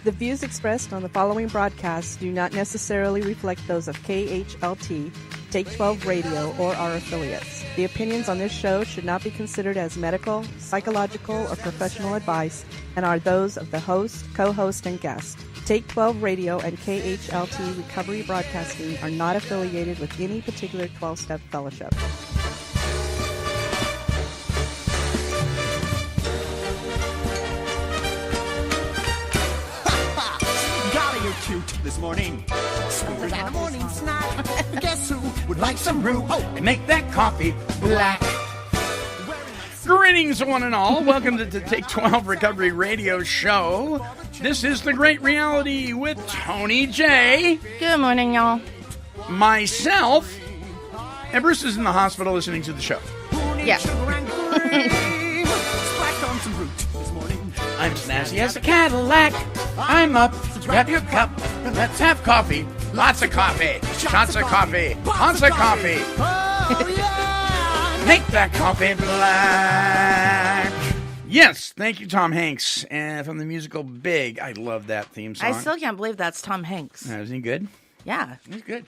The views expressed on the following broadcasts do not necessarily reflect those of KHLT, Take 12 Radio, or our affiliates. The opinions on this show should not be considered as medical, psychological, or professional advice and are those of the host, co-host, and guest. Take 12 Radio and KHLT Recovery Broadcasting are not affiliated with any particular 12-step fellowship. This morning, sweeter than a morning snack. Guess who would like some brew and make that coffee black? Greetings, one and all. Welcome to the Take 12 Recovery Radio Show. This is The Great Reality with Toni J. Good morning, y'all. Myself, and Bruce is in the hospital listening to the show. Yeah. I'm snazzy as a Cadillac. I'm up. Grab your cup and let's have coffee. Lots of coffee. Shots of coffee. Lots of coffee. Make that coffee black. Yes, thank you, Tom Hanks, and from the musical Big. I love that theme song. I still can't believe that's Tom Hanks. Isn't he good? Yeah. He's good.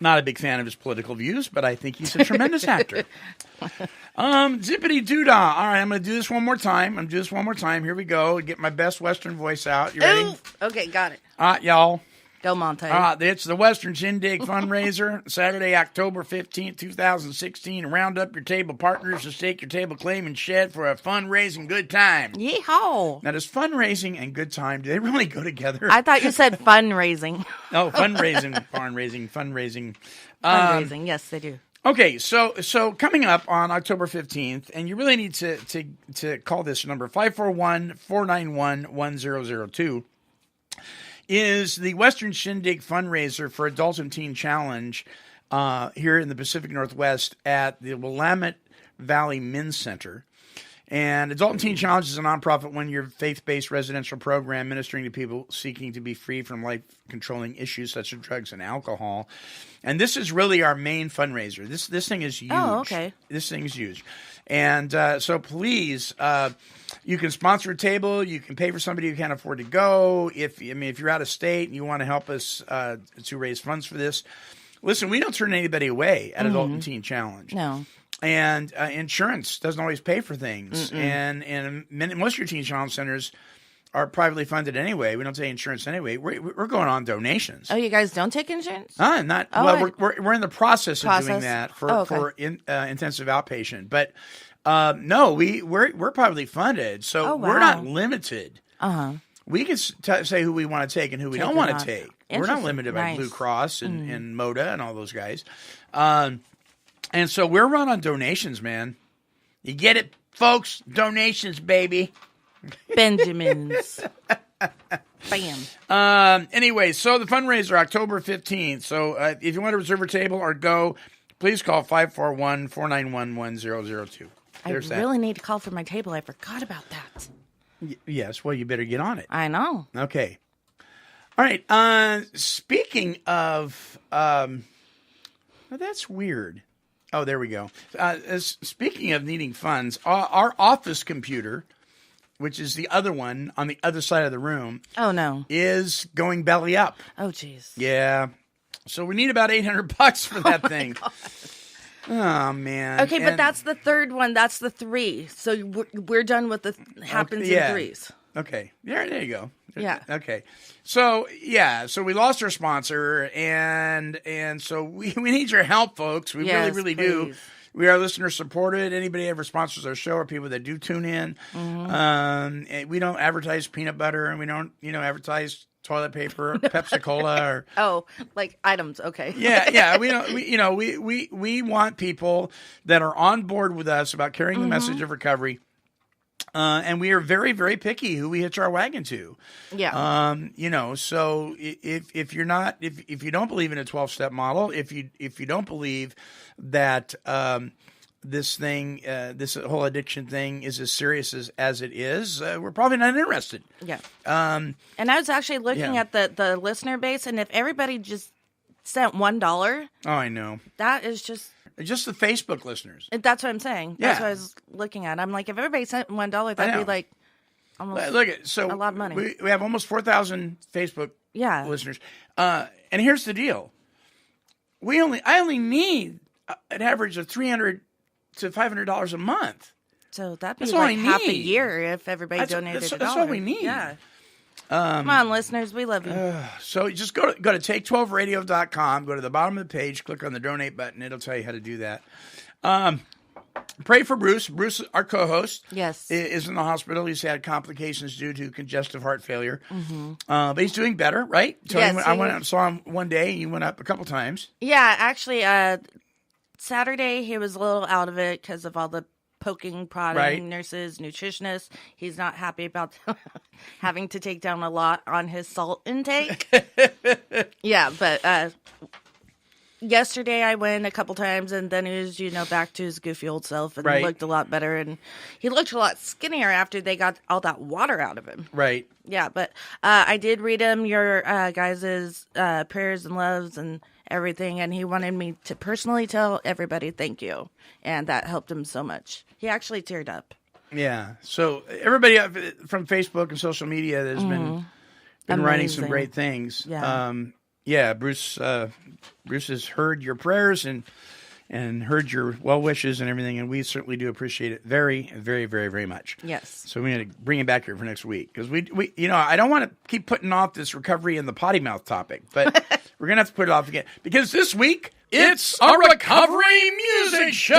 Not a big fan of his political views, but I think he's a tremendous actor. Zippity doodah. All right, I'm going to do this one more time. Here we go. Get my best Western voice out. You ready? Ooh. Okay, got it. Y'all. Go, Monty. It's the Western Shindig fundraiser, Saturday, October 15th, 2016. Round up your table partners to stake your table claim and shed for a fundraising good time. Yeehaw. Now, does fundraising and good time, do they really go together? I thought you said fundraising. Oh, fundraising. Fundraising, yes, they do. Okay, so coming up on October 15th, and you really need to call this number, 541-491-1002, is the Western Shindig fundraiser for Adult and Teen Challenge here in the Pacific Northwest at the Willamette Valley Men's Center. And Adult and Teen Challenge is a nonprofit one-year faith-based residential program ministering to people seeking to be free from life-controlling issues such as drugs and alcohol. And this is really our main fundraiser. This thing is huge. Oh, okay. This thing is huge. And so please, you can sponsor a table. You can pay for somebody who can't afford to go. If you're out of state and you want to help us to raise funds for this, listen, we don't turn anybody away at Adult and Teen Challenge. No. And insurance doesn't always pay for things. And most of your Teen Challenge centers are privately funded anyway. We don't take insurance anyway. We're going on donations. Oh, you guys don't take insurance? We're in the process of doing that for intensive outpatient. But no, we're privately funded, so we're not limited. We can say who we want to take and who we don't want to take. We're not limited by Blue Cross and MODA and all those guys. And so we're run on donations, man. You get it, folks? Donations, baby. Benjamins. Bam. Anyway, so the fundraiser, October 15th. So if you want to reserve a table or go, please call 541-491-1002. I really need to call for my table. I forgot about that. Yes, well, you better get on it. I know. Okay. All right. Speaking of... well, that's weird. Oh, there we go. Speaking of needing funds, our office computer, which is the other one on the other side of the room, is going belly up. Oh, jeez. Yeah. So we need about $800 for that thing. Oh, man. Okay, but that's the third one. That's the 3. So we're done with the happens in 3s. Okay. There you go. Yeah. Okay. So we lost our sponsor, and so we need your help, folks. We really do. We are listener supported. Anybody ever sponsors our show or people that do tune in. We don't advertise peanut butter, and we don't advertise toilet paper, or Pepsi Cola, or like items. Okay. Yeah. We don't. We want people that are on board with us about carrying the message of recovery. And we are very, very picky who we hitch our wagon to. Yeah. So if you don't believe in a 12-step model, if you don't believe that this whole addiction thing is as serious as it is, we're probably not interested. Yeah. And I was actually looking at the listener base, and if everybody just sent $1, oh, I know, that is just the Facebook listeners. That's what I'm saying. That's what I was looking at. I'm like, if everybody sent $1, that'd be like Look at so a lot of money. We have almost 4,000 Facebook listeners. And here's the deal: I only need an average of $300 to $500 a month. So that'd be like half a year if everybody donated $1. That's all we need. Yeah. Come on, listeners, we love you. So just go to take12radio.com. Go to the bottom of the page, click on the donate button. It'll tell you how to do that. Pray for Bruce. Bruce, our co-host, is in the hospital. He's had complications due to congestive heart failure. But he's doing better, right? Yes. I went out and saw him one day. You went up a couple times. Yeah, actually, Saturday he was a little out of it because of all the poking, prodding, nurses, nutritionists. He's not happy about having to take down a lot on his salt intake. Yeah, but yesterday I went a couple times, and then he was, back to his goofy old self, and looked a lot better, and he looked a lot skinnier after they got all that water out of him. Right. Yeah, but I did read him your guys' prayers and loves and everything, and he wanted me to personally tell everybody thank you, and that helped him so much. He actually teared up. Yeah. So everybody from Facebook and social media that has been writing some great things. Yeah. Bruce has heard your prayers and heard your well wishes and everything, and we certainly do appreciate it very, very, very, very much. Yes. So we're going to bring him back here for next week because we I don't want to keep putting off this recovery and the potty mouth topic, but we're going to have to put it off again because this week it's a recovery music show.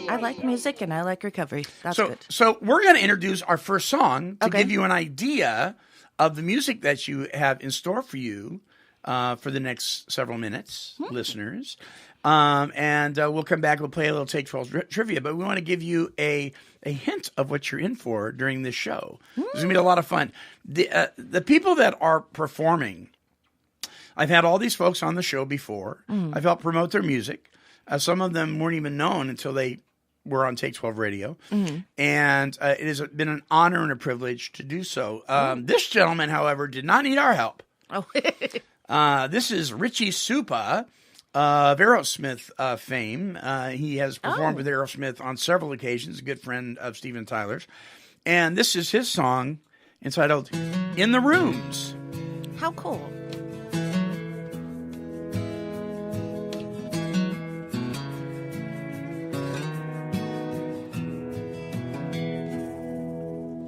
I like music and I like recovery. That's good. So we're going to introduce our first song to give you an idea of the music that you have in store for you for the next several minutes, listeners. And we'll come back. We'll play a little Take 12 trivia, but we want to give you a hint of what you're in for during this show. It's going to be a lot of fun. The people that are performing, I've had all these folks on the show before. I've helped promote their music. Some of them weren't even known until they were on Take 12 Radio. And it has been an honor and a privilege to do so. This gentleman, however, did not need our help. This is Richie Supa of Aerosmith fame. He has performed with Aerosmith on several occasions, a good friend of Steven Tyler's. And this is his song entitled In the Rooms. How cool.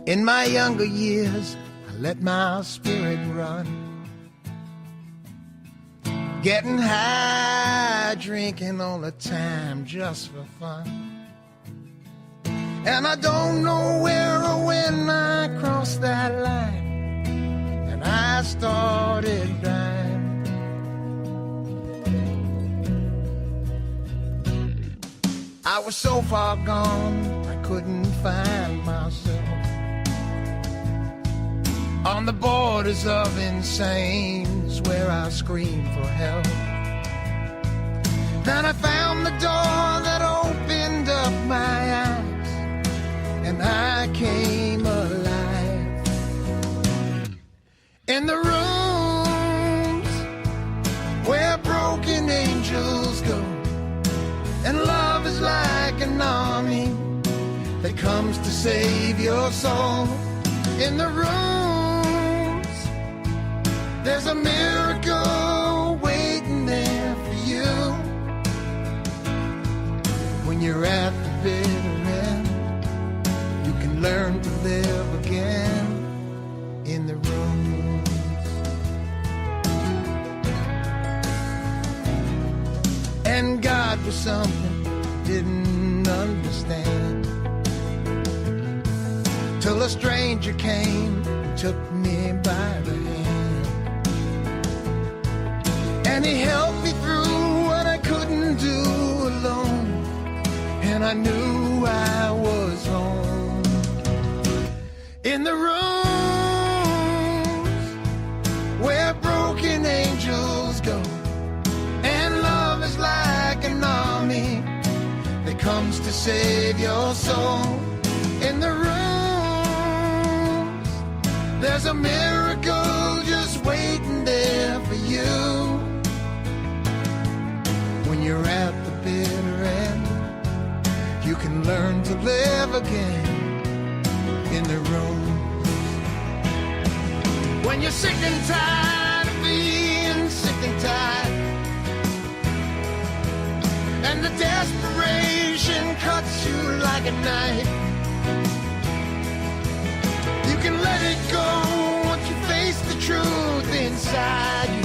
In my younger years, I let my spirit run. Getting high, drinking all the time just for fun. And I don't know where or when I crossed that line, and I started dying. I was so far gone, I couldn't find myself. On the borders of insane is where I screamed for help. Then I found the door that opened up my eyes, and I came alive. In the rooms where broken angels go, and love is like an army that comes to save your soul. In the rooms there's a miracle waiting there for you. When you're at the bitter end, you can learn to live again in the rooms. And God was something I didn't understand, till a stranger came and took me by the hand. And he helped me through what I couldn't do alone, and I knew I was home. In the rooms where broken angels go, and love is like an army that comes to save your soul. In the rooms there's a miracle just waiting there for you. When you're at the bitter end, you can learn to live again in the room. When you're sick and tired of being sick and tired, and the desperation cuts you like a knife, you can let it go once you face the truth inside you.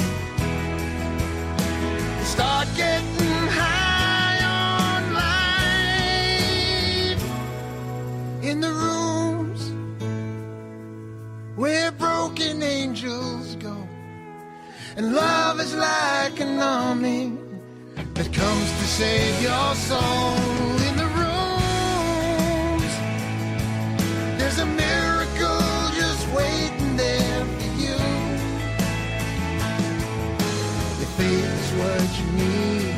Start getting high on life in the rooms where broken angels go. And love is like an army that comes to save your soul. In the rooms, there's a miracle just waiting there for you. If faith is what you need,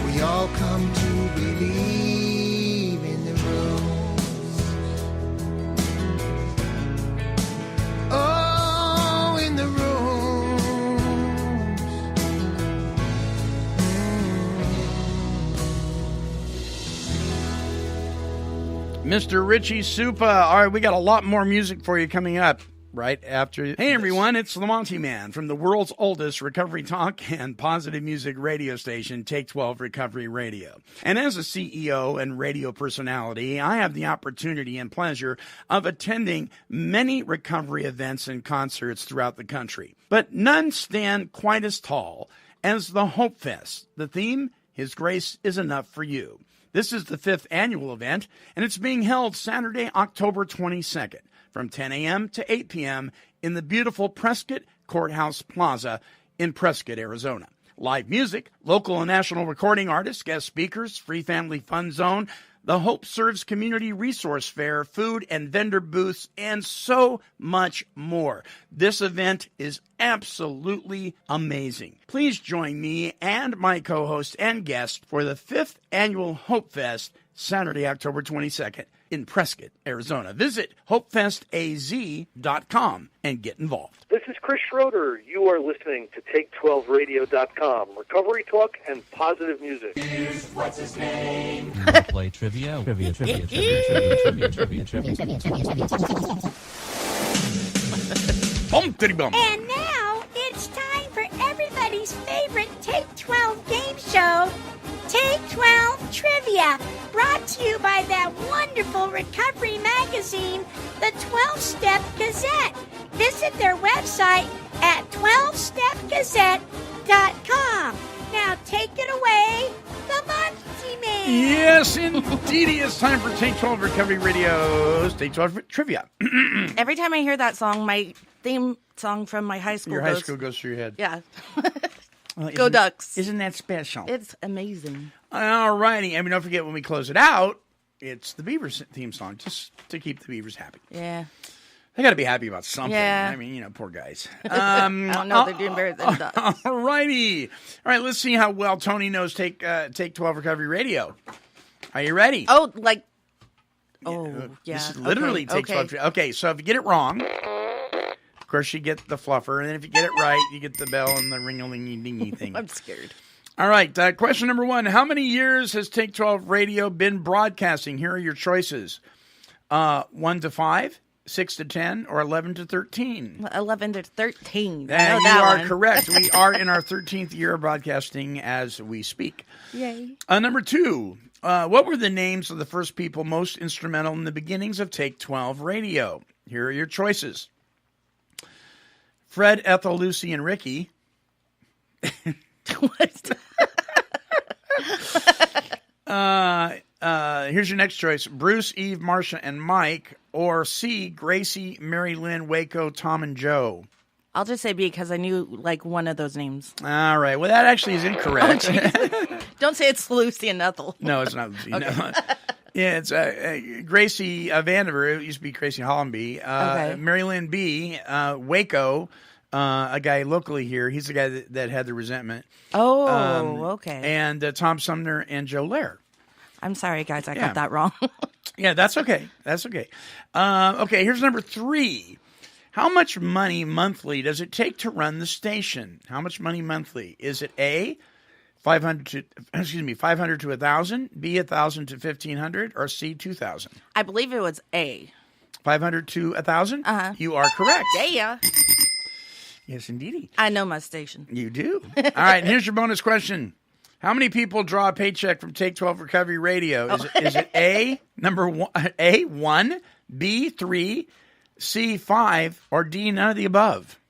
we all come to believe in the rooms. Oh, in the rooms. Mr. Richie Supa. All right, we got a lot more music for you coming up right after. Hey, everyone, it's the Montyman from the world's oldest recovery talk and positive music radio station, Take 12 Recovery Radio. And as a CEO and radio personality, I have the opportunity and pleasure of attending many recovery events and concerts throughout the country. But none stand quite as tall as the Hope Fest. The theme, His Grace is Enough for You. This is the 5th annual event, and it's being held Saturday, October 22nd, from 10 a.m. to 8 p.m. in the beautiful Prescott Courthouse Plaza in Prescott, Arizona. Live music, local and national recording artists, guest speakers, free family fun zone, the Hope Serves Community Resource Fair, food and vendor booths, and so much more. This event is absolutely amazing. Please join me and my co-host and guest for the 5th annual Hope Fest, Saturday, October 22nd in Prescott, Arizona. Visit hopefestaz.com and get involved. This is Chris Schroeder. You are listening to Take12Radio.com. Recovery talk and positive music. Here's what's his name. Play trivia. Trivia. Bumpity bump. And now it's time for everybody's favorite Take 12 game show, Take 12 Trivia, brought to you by that wonderful recovery magazine, the 12-Step Gazette. Visit their website at 12stepgazette.com. Now take it away, the Montyman. Yes, indeed. It's time for Take 12 Recovery Radio's Take 12 Trivia. Every time I hear that song, my theme song from my high school Your goes. high school goes through your head. Yeah. Well, Go Ducks. Isn't that special? It's amazing. All righty. And don't forget, when we close it out, it's the Beavers theme song, just to keep the Beavers happy. Yeah. They got to be happy about something. Yeah. I mean, poor guys. I don't know. They're doing better than Ducks. All righty. All right, let's see how well Tony knows Take 12 Recovery Radio. Are you ready? Oh, like. Oh, yeah. This is literally okay. Take 12. Okay, so if you get it wrong, of course you get the fluffer. And then if you get it right, you get the bell and the ring-a-lingy-dingy thing. I'm scared. All right, question number 1. How many years has Take 12 Radio been broadcasting? Here are your choices. 1 to 5, 6 to 10, or 11 to 13. 11 to 13. And I know you that are one. correct. We are in our 13th year of broadcasting as we speak. Yay. Number 2. What were the names of the first people most instrumental in the beginnings of Take 12 Radio? Here are your choices. Fred, Ethel, Lucy, and Ricky. What? Here's your next choice. Bruce, Eve, Marcia, and Mike. Or C, Gracie, Mary Lynn, Waco, Tom, and Joe. I'll just say B because I knew like one of those names. All right. Well, that actually is incorrect. Don't say it's Lucy and Ethel. No, it's not Lucy. Okay. No. Yeah, it's Gracie Vandiver. It used to be Gracie Hollenby. Okay. Mary Lynn B. Waco, a guy locally here. He's the guy that had the resentment. Oh, okay. And Tom Sumner and Joe Lair. I'm sorry, guys. I Yeah. got that wrong. Yeah, that's okay. That's okay. Okay, here's number 3. How much money monthly does it take to run the station? How much money monthly? Is it A, 500 to 1,000, B, 1,000 to 1,500, or C, 2,000? I believe it was A. 500 to 1,000? You are correct. Yeah. Yes, indeedy. I know my station. You do. All right, and here's your bonus question. How many people draw a paycheck from Take 12 Recovery Radio? Is it A, number one, A, 1, B, 3, C, 5, or D, none of the above?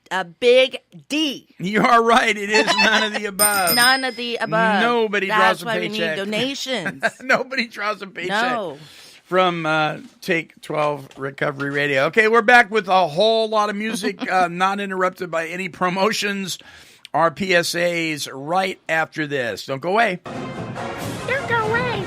A big D. You are right. It is none of the above. None of the above. Nobody draws a That's why paycheck. we need donations. Nobody draws a paycheck. No. From Take 12 Recovery Radio. Okay, we're back with a whole lot of music, not interrupted by any promotions or PSAs right after this. Don't go away. Don't go away.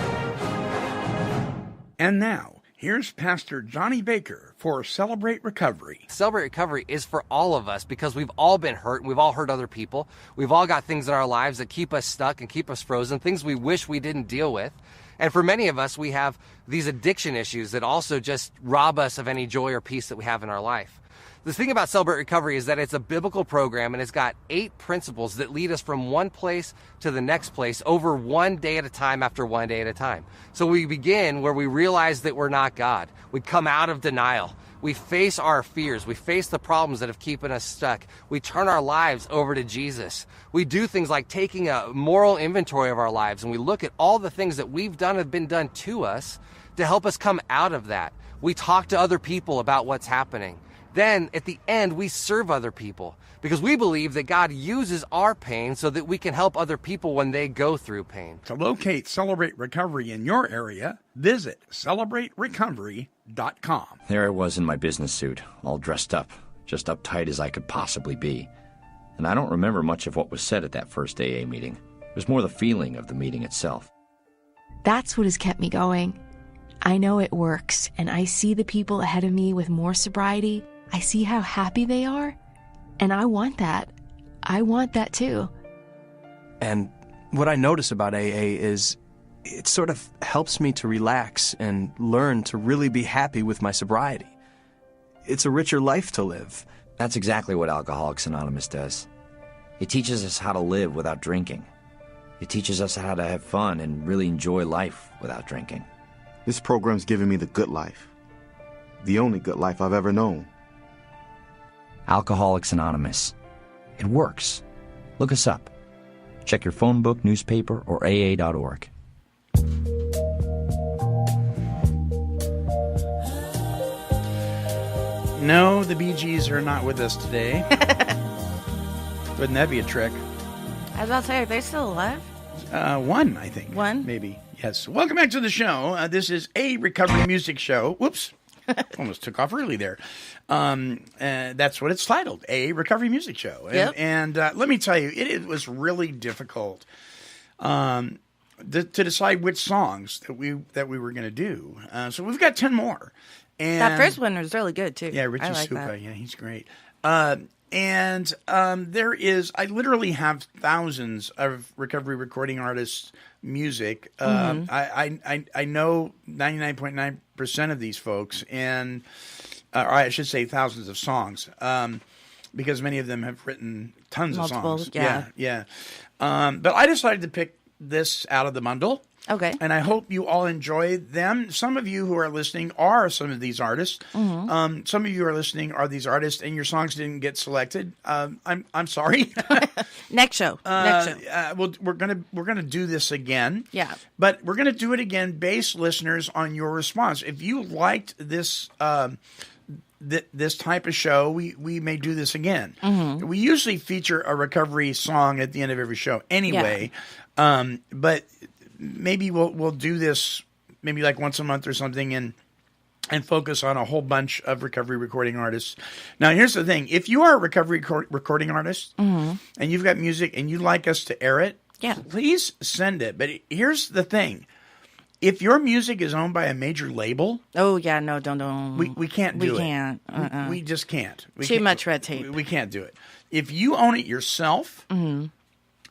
And now, here's Pastor Johnny Baker for Celebrate Recovery. Celebrate Recovery is for all of us because we've all been hurt and we've all hurt other people. We've all got things in our lives that keep us stuck and keep us frozen, things we wish we didn't deal with. And for many of us, we have these addiction issues that also just rob us of any joy or peace that we have in our life. The thing about Celebrate Recovery is that it's a biblical program and it's got 8 principles that lead us from one place to the next place over one day at a time after one day at a time. So we begin where we realize that we're not God. We come out of denial. We face our fears. We face the problems that have keeping us stuck. We turn our lives over to Jesus. We do things like taking a moral inventory of our lives, and we look at all the things that we've done have been done to us to help us come out of that. We talk to other people about what's happening. Then, at the end, we serve other people because we believe that God uses our pain so that we can help other people when they go through pain. To locate Celebrate Recovery in your area, visit celebraterecovery.com. There I was in my business suit, all dressed up, just uptight as I could possibly be. And I don't remember much of what was said at that first AA meeting. It was more the feeling of the meeting itself. That's what has kept me going. I know it works, and I see the people ahead of me with more sobriety. I see how happy they are, and I want that. I want that too. And what I notice about AA is it sort of helps me to relax and learn to really be happy with my sobriety. It's a richer life to live. That's exactly what Alcoholics Anonymous does. It teaches us how to live without drinking. It teaches us how to have fun and really enjoy life without drinking. This program's given me the good life. The only good life I've ever known. Alcoholics Anonymous. It works. Look us up. Check your phone book, newspaper, or AA.org. No, the Bee Gees are not with us today. Wouldn't that be a trick? I was about to say, are they still alive? One, I think. One? Maybe. Yes. Welcome back to the show. This is a recovery music show. Whoops. Almost took off early there. That's what it's titled, a recovery music show. Yep. And let me tell you, it was really difficult to decide which songs that we were going to do. So we've got 10 more. And That first one was really good, too. yeah, Richie I like Supa. that. Yeah, he's great. There is, I literally have thousands of recovery recording artists' music. I know 99.9% of these folks, and or I should say thousands of songs, because many of them have written tons of songs. Yeah. But I decided to pick this out of the bundle. Okay. And I hope you all enjoy them. Some of you who are listening are some of these artists. Mm-hmm. Some of you are listening are these artists, and your songs didn't get selected. I'm sorry. Next show. Well, we're gonna do this again. Yeah. But we're gonna do it again based, listeners, on your response. If you liked this this type of show, we may do this again. Mm-hmm. We usually feature a recovery song at the end of every show anyway. Yeah. But maybe we'll do this maybe like once a month or something and focus on a whole bunch of recovery recording artists. Now, here's the thing. If you are a recovery recording artist and you've got music and you'd like us to air it, please send it. But here's the thing. If your music is owned by a major label... Oh, yeah, no, don't. We can't do it. We can't. We just can't. Too much red tape. We can't do it. If you own it yourself...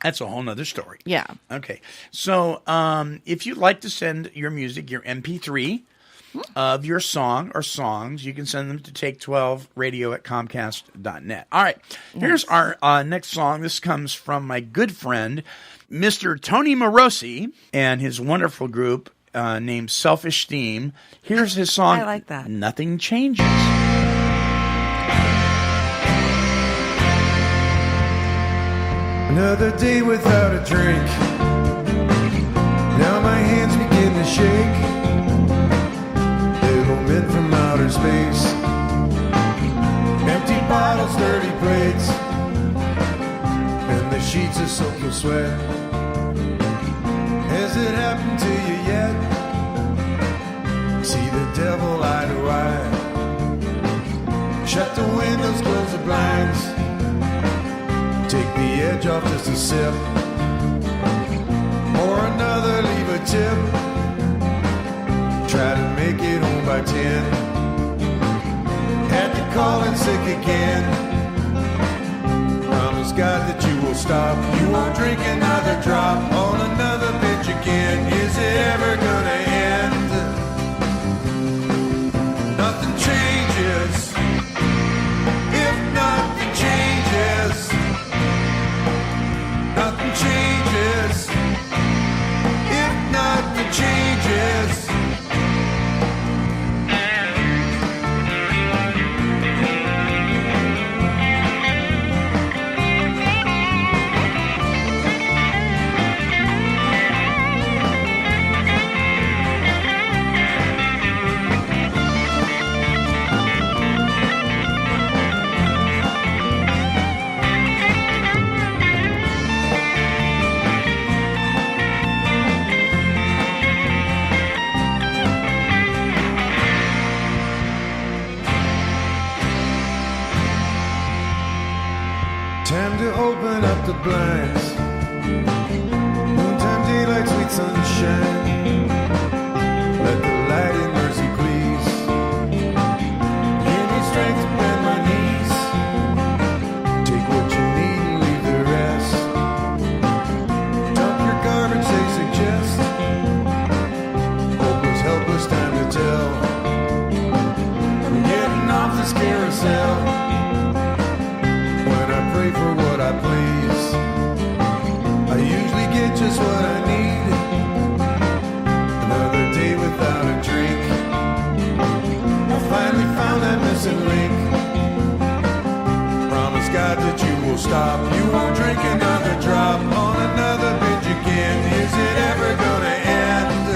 That's a whole nother story. Yeah. Okay. So if you'd like to send your music, your MP3 of your song or songs, you can send them to take12radio@comcast.net. All right. Nice. Here's our next song. This comes from my good friend, Mr. Tony Morosi, and his wonderful group, named Selfish Steam. Here's his song. I like that. Nothing Changes. Another day without a drink. Now my hands begin to shake. Little men from outer space. Empty bottles, dirty plates, and the sheets are soaked with sweat. Has it happened to you yet? See the devil eye to eye. Shut the windows, close the blinds. Take the edge off just a sip. Or another, leave a tip. Try to make it home by 10. Had to call in sick again. Promise God that you will stop. You won't drink another drop on another bitch again. Is it ever gonna end? Nothing changes if nothing changes. Nothing changes if nothing changes. Time to open up the blinds. Noontime daylight, sweet sunshine. Let the light in mercy, please. Give me strength to bend my knees. Take what you need and leave the rest. Dump your garbage, they suggest. Hopeless, helpless, time to tell. I'm getting off this carousel. Pray for what I please. I usually get just what I need. Another day without a drink. I finally found that missing link. Promise God that you will stop. You won't drink another drop on another binge again. Is it ever gonna end?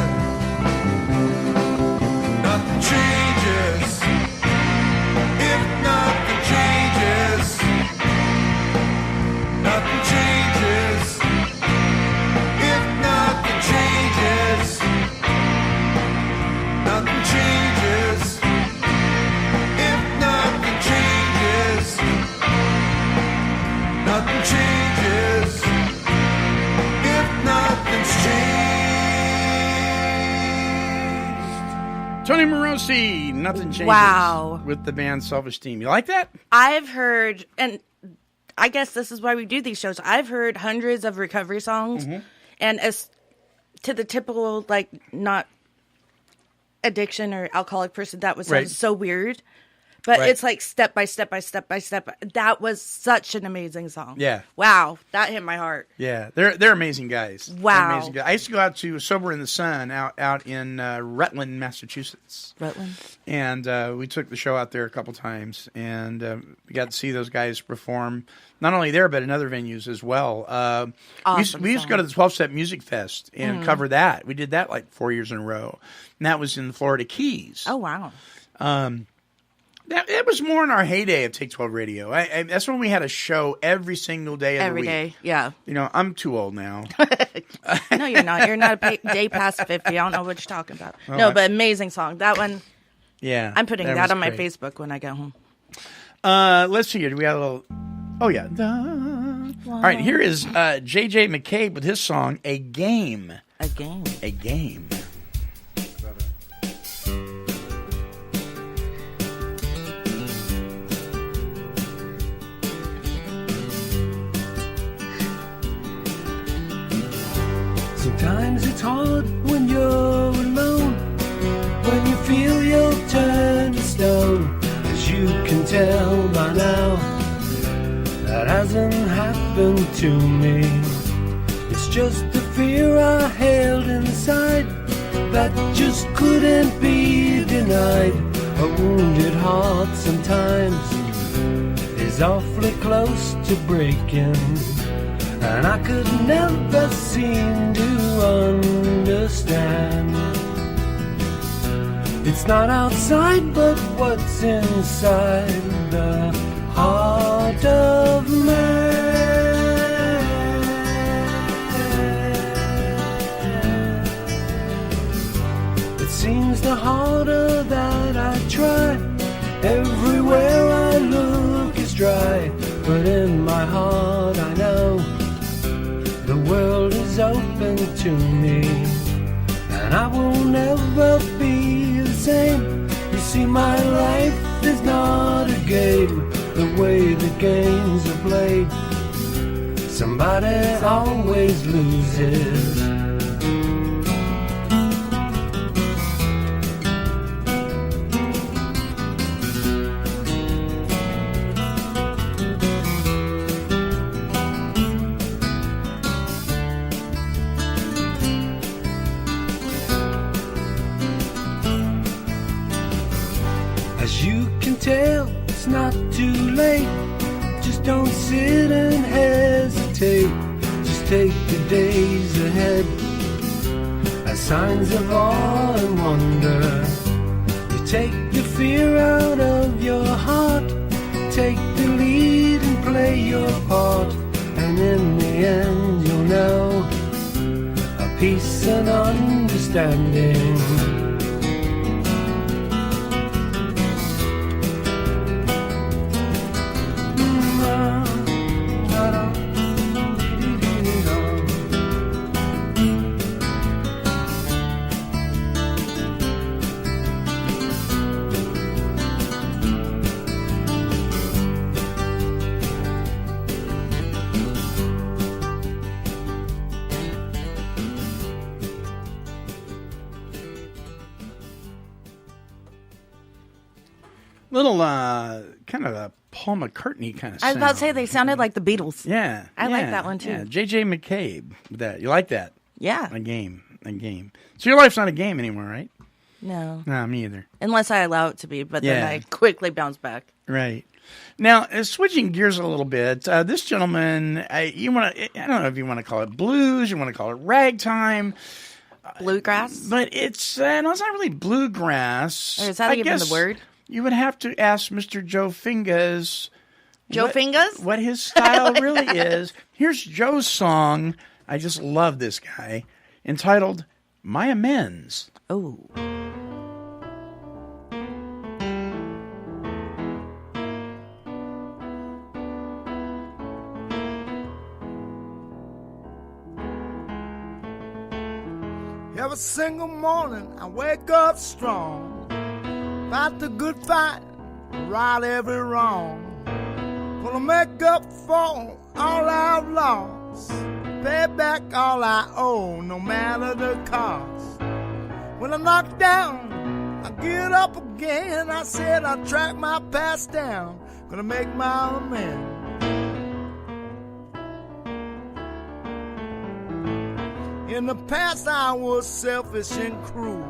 Nothing changes if nothing changes. Nothing changes if nothing changes. Nothing changes if nothing changes. Nothing changes if nothing's changed. Tony Morosi, Nothing Changes. Wow. With the band Selfish Steam. You like that? I've heard, and I guess this is why we do these shows. I've heard hundreds of recovery songs, and as to the typical, like, not addiction or alcoholic person, that was Right. so weird. But Right. it's like step by step by step by step. That was such an amazing song. Yeah. Wow, that hit my heart. Yeah, they're amazing guys. They're Wow. amazing guys. I used to go out to Sober in the Sun out in Rutland, Massachusetts. Rutland. And we took the show out there a couple times, and we got to see those guys perform, not only there, but in other venues as well. We used to go to the 12-Step Music Fest and cover that. We did that like 4 years in a row. And that was in the Florida Keys. Oh, wow. It was more in our heyday of Take 12 Radio. That's when we had a show every single day of Every the week. day, yeah. You know, I'm too old now. No, you're not. You're not a day past 50. I don't know what you're talking about. No, but amazing song. That one, Yeah. I'm putting that was on my great. Facebook when I get home. Let's see here. Do we have a little... Oh, yeah. All right, here is J.J. McCabe with his song, A Game. A Game. A Game. Sometimes it's hard when you're alone, when you feel you'll turn to stone. As you can tell by now, that hasn't happened to me. It's just the fear I held inside that just couldn't be denied. A wounded heart sometimes is awfully close to breaking, and I could never seem to understand. It's not outside, but what's inside the heart of man. It seems the harder that I try, everywhere I look is dry. But in my heart I know the world is open to me, and I will never be the same. You see, my life is not a game, the way the games are played. Somebody always loses. It's not too late. Just don't sit and hesitate. Just take the days ahead as signs of awe and wonder. You take the fear out of your heart, take the lead and play your part, and in the end you'll know a peace and understanding. Little, kind of a Paul McCartney kind of sound. I was about to say they sounded like the Beatles. Yeah. I like that one too. Yeah, J.J. McCabe. That. You like that? Yeah. A game. So your life's not a game anymore, right? No. No, me either. Unless I allow it to be, but then I quickly bounce back. Right. Now, switching gears a little bit, this gentleman, I don't know if you want to call it blues, you want to call it ragtime. Bluegrass? But it's not really bluegrass. Or is that even the word? You would have to ask Mr. Joe Fingas. Fingas? What his style like really that. is. Here's Joe's song. I just love this guy. Entitled My Amends. Oh. Every single morning I wake up strong, fight the good fight, right every wrong. Gonna make up for all I've lost, pay back all I owe, no matter the cost. When I'm knocked down, I get up again. I said I'll track my past down, gonna make my amends. In the past I was selfish and cruel.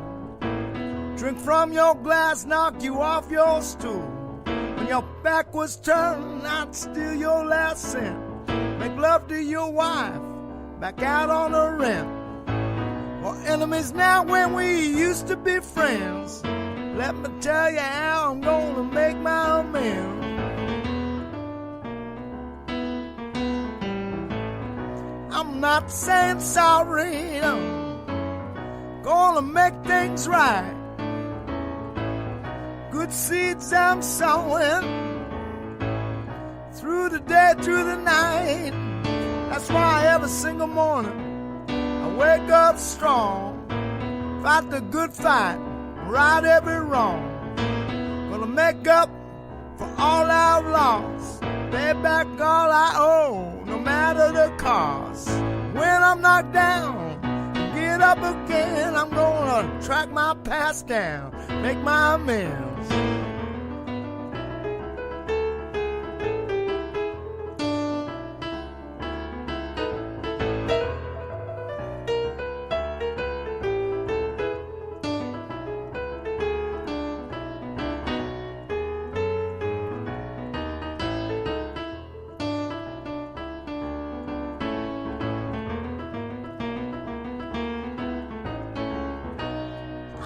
Drink from your glass, knock you off your stool. When your back was turned, I'd steal your last cent. Make love to your wife, back out on the rent. We're enemies now when we used to be friends. Let me tell you how I'm gonna make my amends. I'm not saying sorry, I'm gonna make things right. Good seeds I'm sowing, through the day, through the night. That's why every single morning I wake up strong, fight the good fight, right every wrong. Gonna make up for all I've lost, pay back all I owe, no matter the cost. When I'm knocked down, get up again. I'm gonna track my past down, make my amends.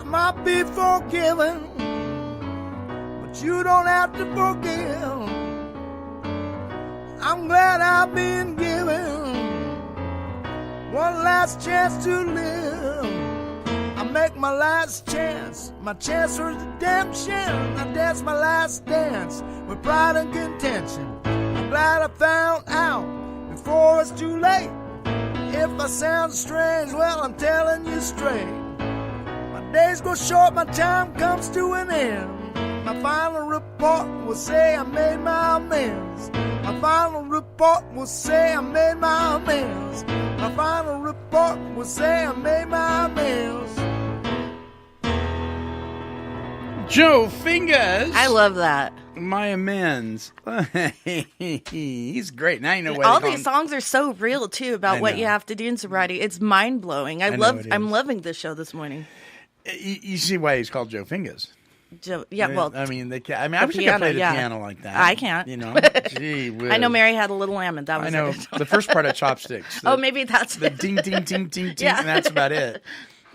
I might be forgiven, but you don't have to forgive. I'm glad I've been given one last chance to live. I make my last chance, my chance for redemption. I dance my last dance with pride and contention. I'm glad I found out before it's too late. If I sound strange, well, I'm telling you straight. My days go short, my time comes to an end. My final report will say I made my amends. My final report will say I made my amends. My final report will say I made my amends. Joe Fingers. I love that. My amends. He's great. Now you know why all these songs are so real too about what know. you have to do in sobriety. It's mind blowing. I'm loving this show this morning. You see why he's called Joe Fingers. Joe, yeah, well, I wish you could play the piano like that. I can't. You know, gee whiz. I know Mary Had a Little Lamb, and that was I know it. the first part of Chopsticks. Maybe that's the ding, ding, ding, ding, ding, and that's about it.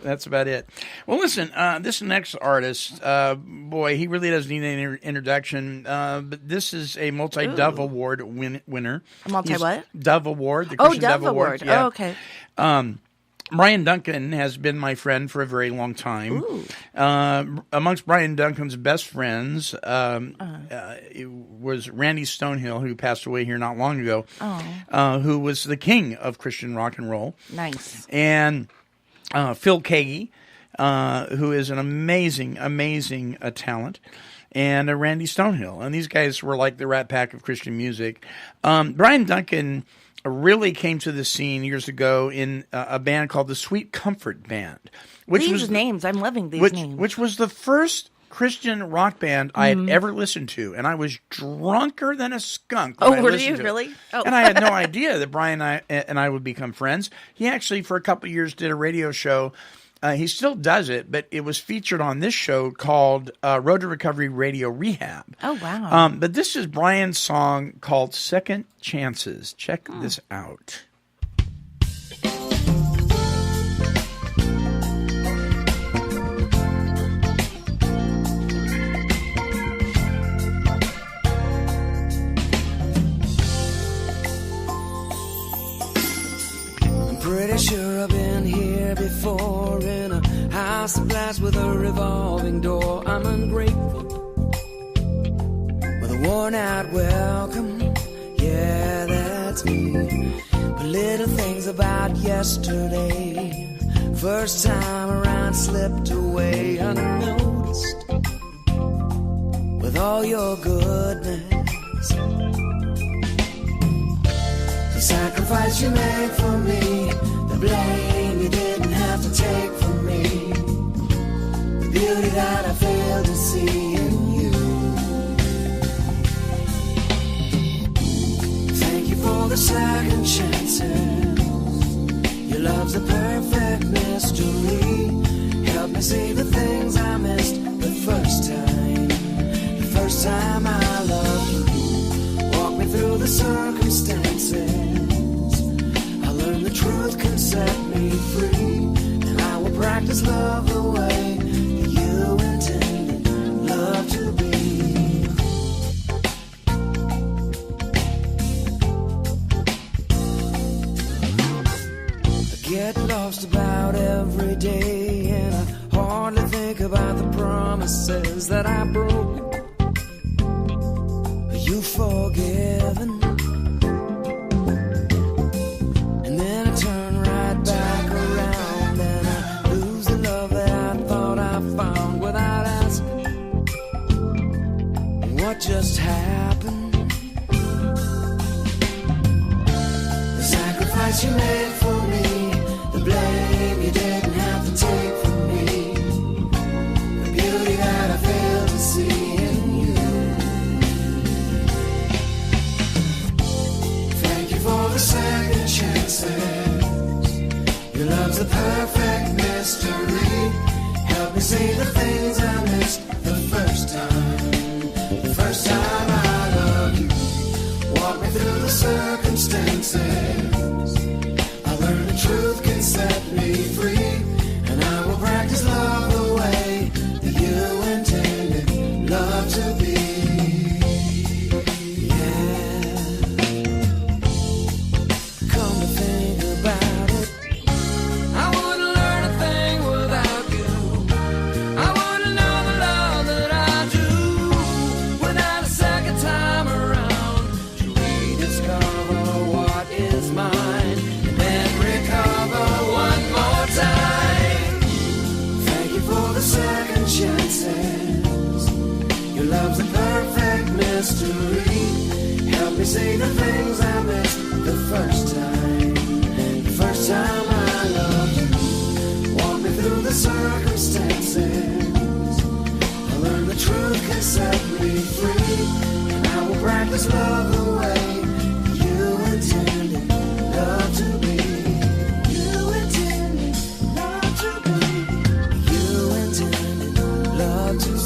That's about it. Well, listen, this next artist, boy, he really doesn't need any introduction. But this is a multi-Dove Award winner. A multi-what? Dove Award. The Christian Dove Award. Yeah. Oh, okay. Brian Duncan has been my friend for a very long time. Amongst Brian Duncan's best friends it was Randy Stonehill, who passed away here not long ago, who was the king of Christian rock and roll. Nice. And Phil Kagi, who is an amazing talent, and Randy Stonehill. And these guys were like the Rat Pack of Christian music. Brian Duncan really came to the scene years ago in a band called the Sweet Comfort Band. These names, I'm loving these names. Which was the first Christian rock band I had ever listened to, and I was drunker than a skunk. Were you really? And I had no idea that Brian and I would become friends. He actually, for a couple of years, did a radio show. He still does it, but it was featured on this show called Road to Recovery Radio Rehab. Oh, wow. But this is Brian's song called Second Chances. Check this out. Pretty sure I've been here before in a house of glass with a revolving door. I'm ungrateful with a worn out welcome. Yeah, that's me. But little things about yesterday, first time around slipped away unnoticed with all your goodness. The sacrifice you made for me, the blame you didn't have to take from me, the beauty that I failed to see in you. Thank you for the second chances. Your love's a perfect mystery. Help me see the things I missed the first time I loved you. Walk me through the circumstances. The truth can set me free, and I will practice love the way that you intended love to be. I get lost about every day, and I hardly think about the promises that I broke. Are you forgiven? What just happened? The sacrifice you made for me, the blame you didn't have to take from me, the beauty that I failed to see in you. Thank you for the second chances. Your love's a perfect mystery. Help me see the things I missed the first time. First time I loved you, walk me through the circumstances. chances. Your love's a perfect mystery. Help me say the things I missed the first time. The first time I loved you. Walk me through the circumstances. I learned the truth can set me free. And I will practice love the way you intended love to be. You intended love to be. You intended love to be.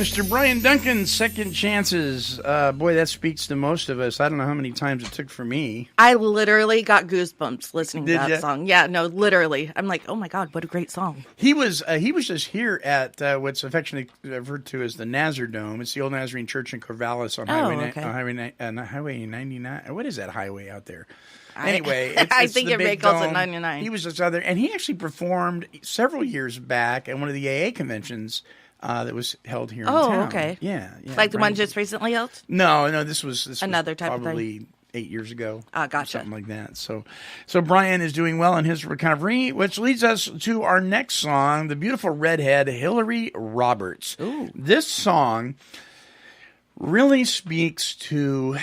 Mr. Brian Duncan, Second Chances. Boy, that speaks to most of us. I don't know how many times it took for me. I literally got goosebumps listening to Did that ya? song. Yeah, no, literally. I'm like, oh my God, what a great song. He was just here at what's affectionately referred to as the Nazar Dome. It's the old Nazarene Church in Corvallis on Highway 99. What is that highway out there? Anyway, I it's think the it big calls it dome. 99. He was just out there, and he actually performed several years back at one of the AA conventions that was held here in town. Oh, okay. Yeah. Like the Brian- one just recently held? No, this was Another type of probably 8 years ago. Gotcha. Something like that. So Brian is doing well in his recovery, which leads us to our next song, the beautiful redhead, Hillary Roberts. Ooh. This song really speaks to,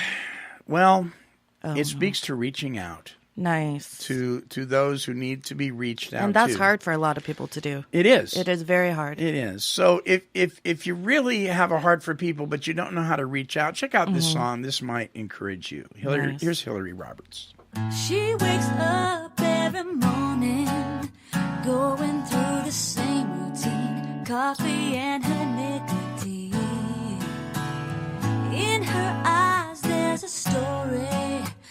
it speaks to reaching out. Nice. To those who need to be reached out to. And that's hard for a lot of people to do. It is. It is very hard. It is. So if you really have a heart for people, but you don't know how to reach out, check out this song. This might encourage you. Nice. Here's Hillary Roberts. She wakes up every morning, going through the same routine, coffee and her nicotine. In her eyes there's a story,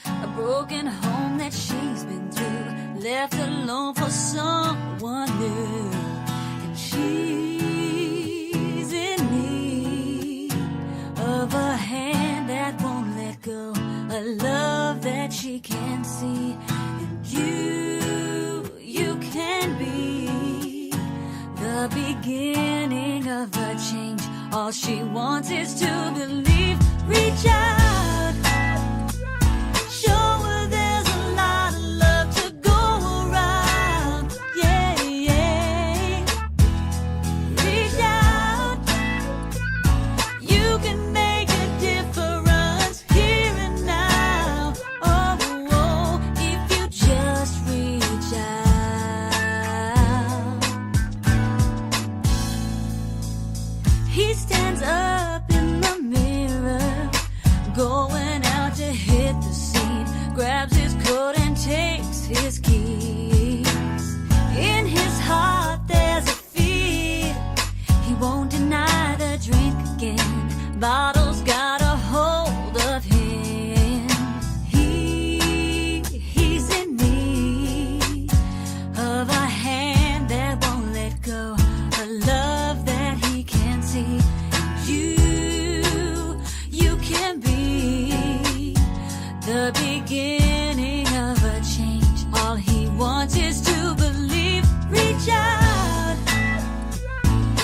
a broken home that she's been through, left alone for someone new. And she's in need of a hand that won't let go, a love that she can't see. And you can be the beginning of a change. All she wants is to believe. Reach out, show her there's a lot of love to go around. Yeah, yeah. Reach out, you can make a difference here and now. Oh, if you just reach out. He stands up in the mirror, going out to hit the scene, grabs his coat and takes his keys. In his heart there's a fear, he won't deny the drink again. Bottles got a hold of him. He's in need of a hand that won't let go, a love that he can't see. You can be the beginning of a change. All he wants is to believe. Reach out,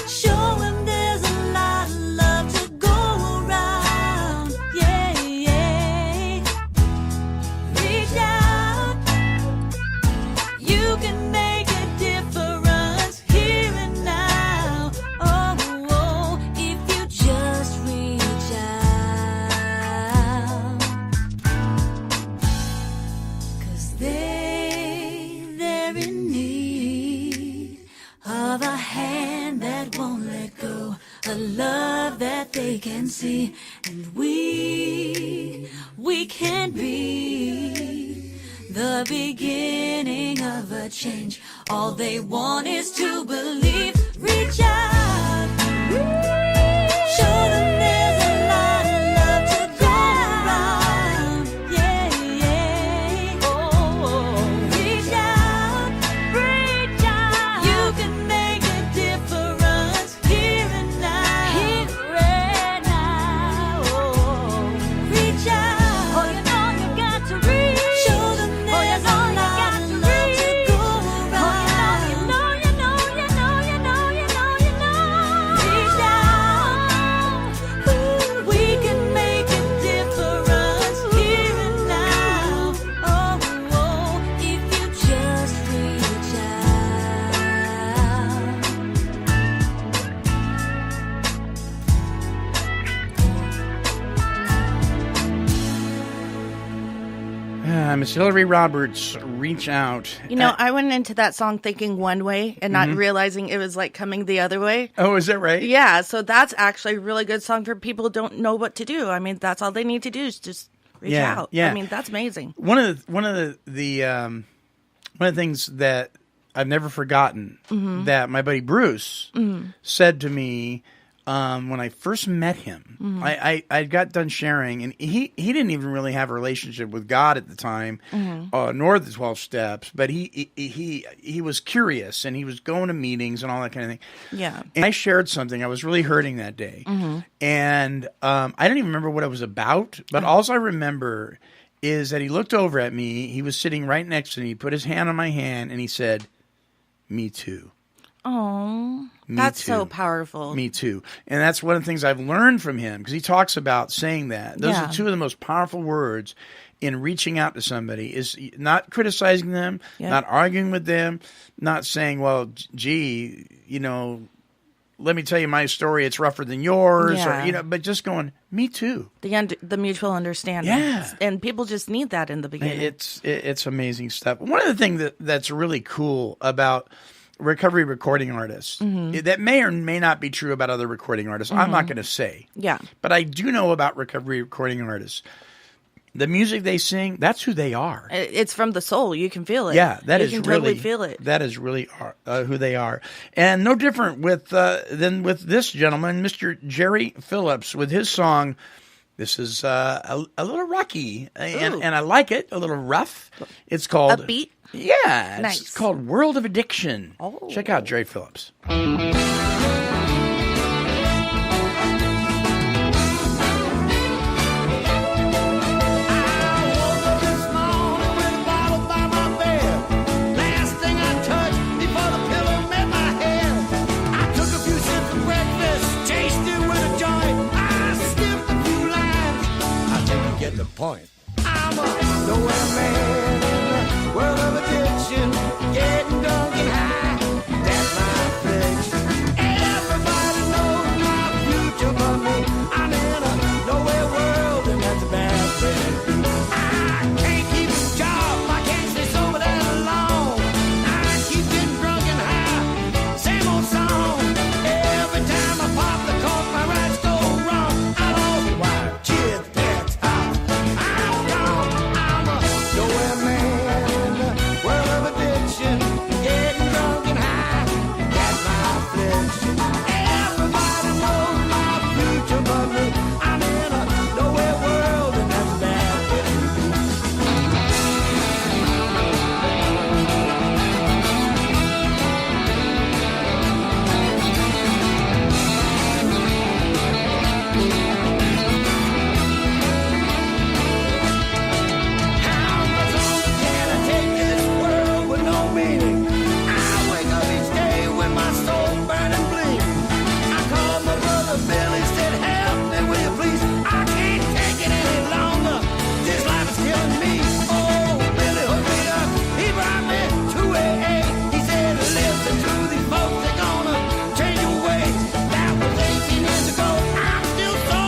show him there's a lot of love to go around. Yeah, yeah. Reach out, you can make a difference here and now. Oh, if you just reach out. 'Cause they're in need of a hand that won't let go, a love that they can see. And we can be the beginning of a change. All they want is to believe. Reach out, show them there's a lot of love to go around. Yeah, yeah. Oh, reach out, you can make a difference here and now. Here and now. Oh, reach out. Oh, you know you got to reach. Show them there's a lot of love to go around. Oh, you know. Reach out. Miss Hillary Roberts, Reach Out. You know, I went into that song thinking one way and not realizing it was like coming the other way. Oh, is that right? Yeah, so that's actually a really good song for people who don't know what to do. I mean, that's all they need to do is just reach out. Yeah. I mean, that's amazing. One of the things that I've never forgotten that my buddy Bruce said to me when I first met him. I got done sharing, and he didn't even really have a relationship with God at the time, nor the 12 steps, but he was curious, and he was going to meetings and all that kind of thing. Yeah. And I shared something. I was really hurting that day. And I don't even remember what it was about, but all I remember is that he looked over at me. He was sitting right next to me. He put his hand on my hand, and he said, "Me too." Oh, that's too. so powerful. Me too. And that's one of the things I've learned from him, because he talks about saying that. Those are two of the most powerful words in reaching out to somebody, is not criticizing them, not arguing with them, not saying, well, gee, you know, let me tell you my story. It's rougher than yours, or, you know, but just going, me too. The mutual understanding. Yeah. And people just need that in the beginning. It's amazing stuff. One of the things that's really cool about recovery recording artists, that may or may not be true about other recording artists, I'm not going to say. Yeah. But I do know about recovery recording artists. The music they sing, that's who they are. It's from the soul. You can feel it. Yeah, you can totally feel it. That is really who they are. And no different than with this gentleman, Mr. Jerry Phillips, with his song. This is a little rocky, and I like it, a little rough. It's called... Upbeat? Yeah. Nice. It's called World of Addiction. Oh. Check out Jerry Phillips. Get the point. I'm a nowhere man in the world of addiction, getting drunk and high. That's my affliction. Everybody knows my future but me. I'm in a nowhere world, and that's a bad thing. I can't keep a job, I can't stay sober that long. I keep getting drunk and high, same old song. Every time I pop the cork, my rights go wrong. I lost the wife, kids, pets, house. I'm a nowhere man in the world of addiction, getting drunk and high. That's my affliction. Everybody knows my future but me. I'm in a nowhere world, and that's a bad thing. How much longer can I take this world with no meaning? I wake up each day with my soul burning bleeding. I called my brother Billy, said, help me, will you please? I can't take it any longer. This life is killing me. Oh, Billy hooked me up. He brought me to AA. He said, listen to these folks, they're gonna change your ways. That was 18 years ago. I'm still so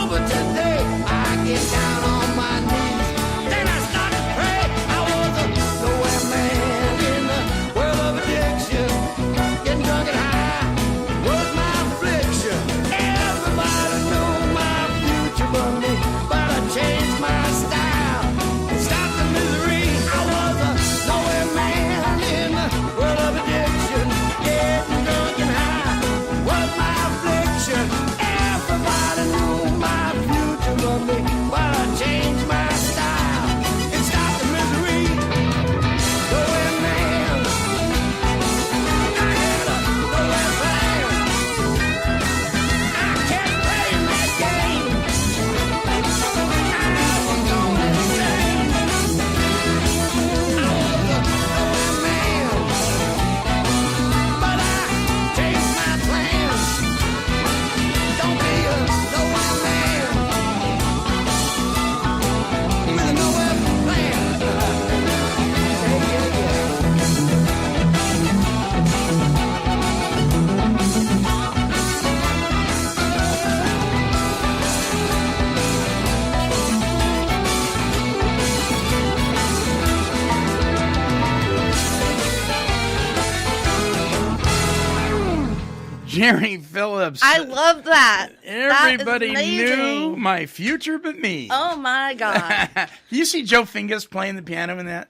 Jerry Phillips. I love that. Everybody that is knew my future but me. Oh, my God. You see Joe Fingus playing the piano in that?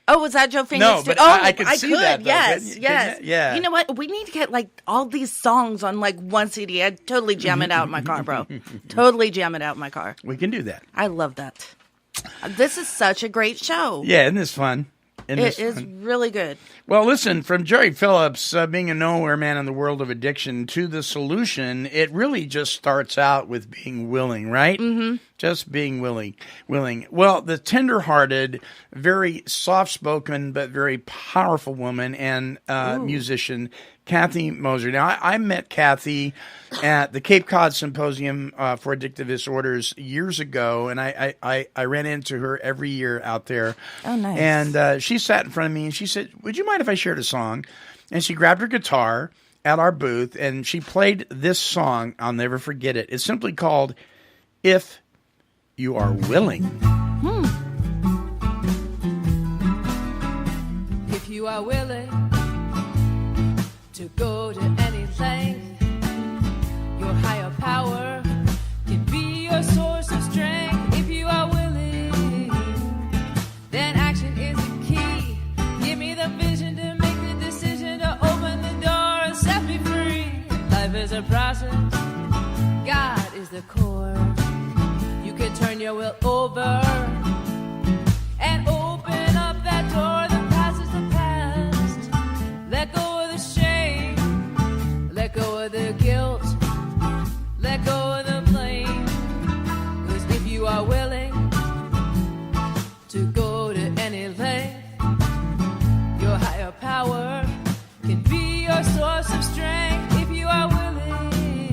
Oh, was that Joe Fingus? No, but I could see that, though, Yes, couldn't you? yes. Yeah. You know what? We need to get like all these songs on like one CD. I'd totally jam it out in my car, bro. Totally jam it out in my car. We can do that. I love that. This is such a great show. Yeah, isn't this fun? It is really good. Well, listen, from Jerry Phillips being a nowhere man in the world of addiction to the solution, it really just starts out with being willing, right? Mm-hmm. Just being willing. Well, the tender-hearted, very soft-spoken, but very powerful woman and musician, Kathy Moser. Now, I met Kathy at the Cape Cod Symposium for Addictive Disorders years ago, and I ran into her every year out there. Oh, nice. And she sat in front of me, and she said, would you mind if I shared a song? And she grabbed her guitar at our booth, and she played this song. I'll never forget it. It's simply called If You Are Willing. If you are willing to go to any length, your higher power can be your source of strength. If you are willing, then action is the key. Give me the vision to make the decision to open the door and set me free. Life is a process, God is the core. You can turn your will over and open up that door. The past is the past. Let go of the shame. Let go of the guilt. Let go of the blame. 'Cause if you are willing to go to any length, your higher power can be your source of strength. If you are willing,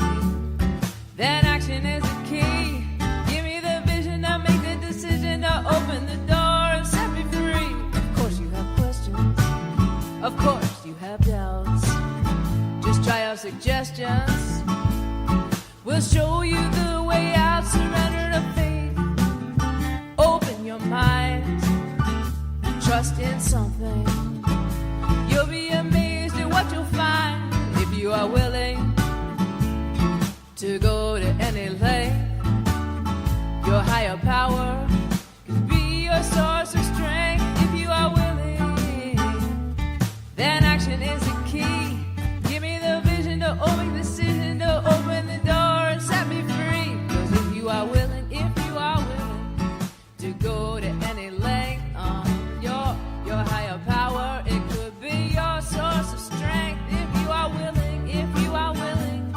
then action is the key. Give me the vision to make the decision to open the door and set me free. Of course you have questions. Of course you have doubts. Just try our suggestions. We'll show you the way out. Surrender to faith. Open your mind. Trust in something. You'll be amazed at what you'll find. If you are willing to go to any length, your higher power can be your source of strength. If you are willing, then action is the key. Give me the vision to open the decision to open the door and set me free. 'Cause if you are willing to go to any length, your higher power, it could be your source of strength. If you are willing,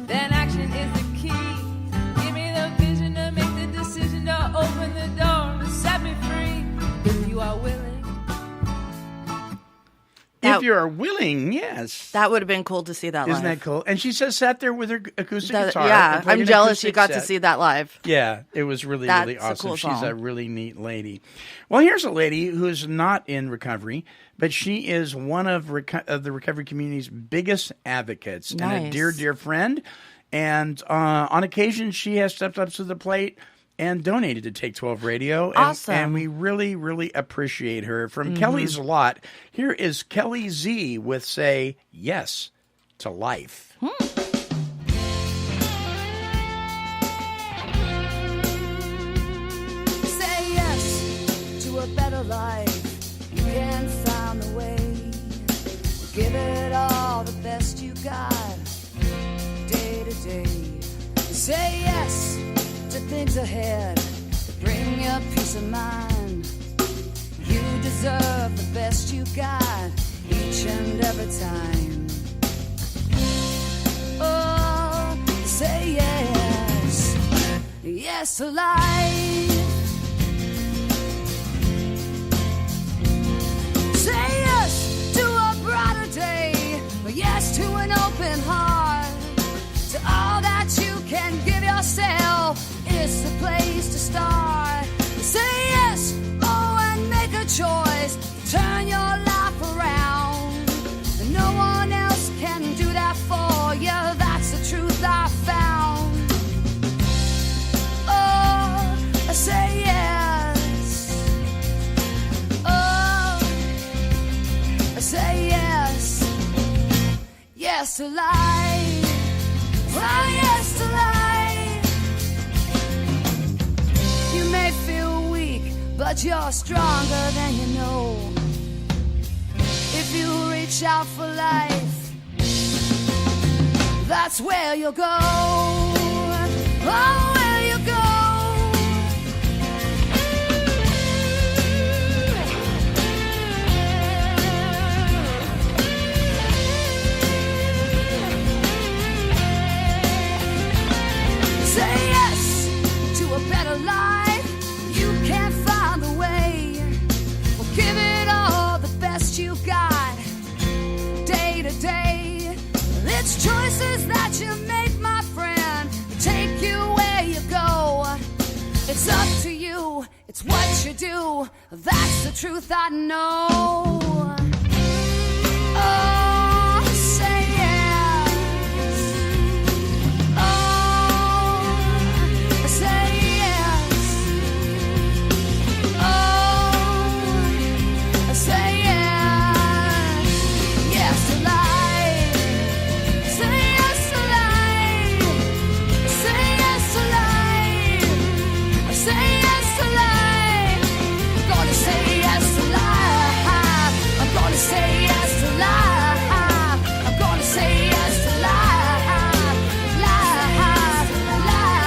then action is the key. Give me the vision to make the decision to open the door and set me free. If you are willing. If you are willing, yes. That would have been cool to see that live. Isn't that cool? And she says sat there with her acoustic guitar. Yeah, and played I'm an jealous you acoustic got to set. see that live. Yeah, it was really, That's really a awesome. cool She's song. a really neat lady. Well, here's a lady who's not in recovery, but she is one of the recovery community's biggest advocates and a Nice. dear, dear friend. And on occasion, she has stepped up to the plate and donated to Take 12 Radio. And, Awesome. And we really, really appreciate her. From Mhm. Kelly's Lot, here is Kelly Z with Say Yes to Life. Say yes to a better life. You can find the way. Give it all the best you got, day to day. Say yes to things ahead that bring you peace of mind. You deserve the best you got each and every time. Oh, say yes, yes to life. Say yes to a brighter day, yes to an open heart, to all that you can give yourself. It's the place to start. Say yes, oh, and make a choice. Turn your life around. No one else can do that for you. That's the truth I found. Oh, say yes. Oh, say yes. Yes to life. but you're stronger than you know. If you reach out for life, that's where you'll go. Oh, where you go. Say yes to a better life. You can't find the way. Well, give it all the best you got, day to day. It's choices that you make, my friend, take you where you go. It's up to you, it's what you do. That's the truth I know. Oh, say yes. Oh, say yes. Oh, say yes. Yes to life. Say yes to life. Say yes to life. Say yes to life. I'm gonna say yes to life. I'm gonna say yes to life. I'm gonna say yes to life. Life, life, life.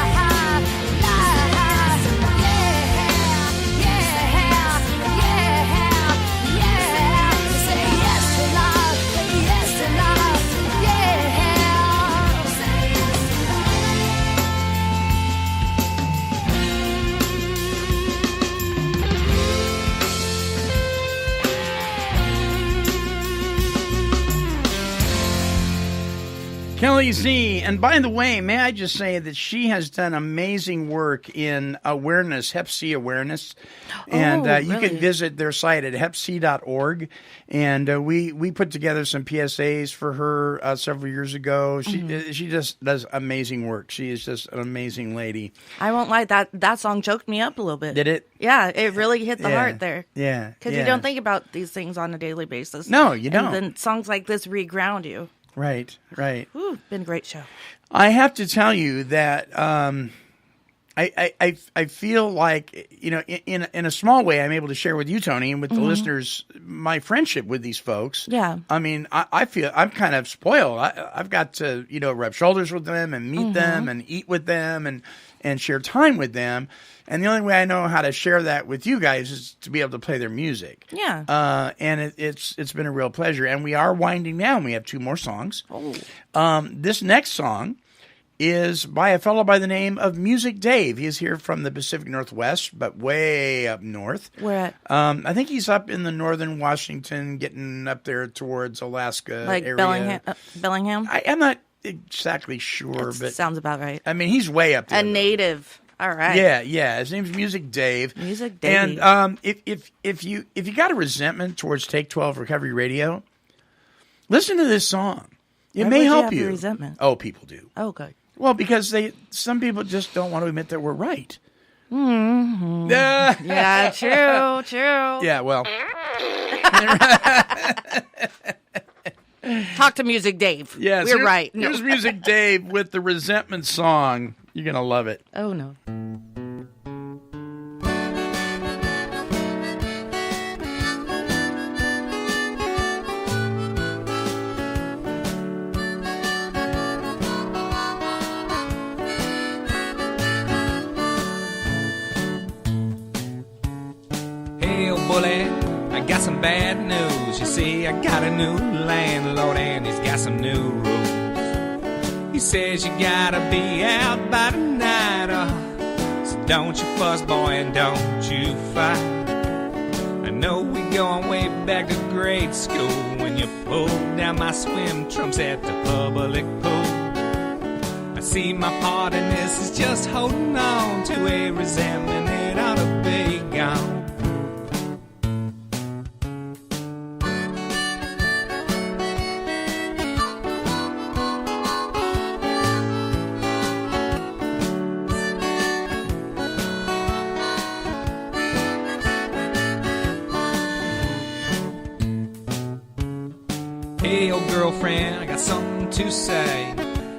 Yeah, yeah, yeah. Say yes to life. Say yes to life. Yeah. Say yes to Kelly Z. And by the way, may I just say that she has done amazing work in awareness, Hep C awareness. And you really? can visit their site at hepc.org. And we put together some PSAs for her several years ago. She just does amazing work. She is just an amazing lady. I won't lie, that song choked me up a little bit. Did it? Yeah, it really hit the Yeah. heart there. Yeah. Because yeah. you don't think about these things on a daily basis. No, you don't. And then songs like this reground you. Right, right. Ooh, been a great show. I have to tell you that I feel like, you know, in a small way, I'm able to share with you, Tony, and with the listeners, my friendship with these folks. Yeah. I mean, I feel I'm kind of spoiled. I've got to, you know, rub shoulders with them and meet them and eat with them and share time with them. And the only way I know how to share that with you guys is to be able to play their music. Yeah. And it's been a real pleasure. And we are winding down. We have 2 more songs. Oh. This next song is by a fellow by the name of Music Dave. He is here from the Pacific Northwest, but way up north. Where at? I think he's up in the northern Washington, getting up there towards Alaska Like area. Bellingham? I'm not exactly sure, but sounds about right. I mean, he's way up there. A native. All right. Yeah. His name's Music Dave. Music Dave. And if you got a resentment towards Take 12 Recovery Radio, listen to this song. It Why may would you help have you. the resentment? Oh, people do. Oh, good. Well, because some people just don't want to admit that we're right. Mm-hmm. Yeah, true. Yeah, well. Talk to Music Dave. Yes, we're right. Here's Music Dave with the resentment song. You're going to love it. Oh, no. Hey, old bully, I got some bad news. You see, I got a new landlord and he's got some new rules. He says you gotta be out by tonight, so don't you fuss, boy, and don't you fight. I know we going way back to grade school when you pulled down my swim trunks at the public pool. I see my part in this is just holding on to a resentment that ought to be gone. Hey, old girlfriend, I got something to say.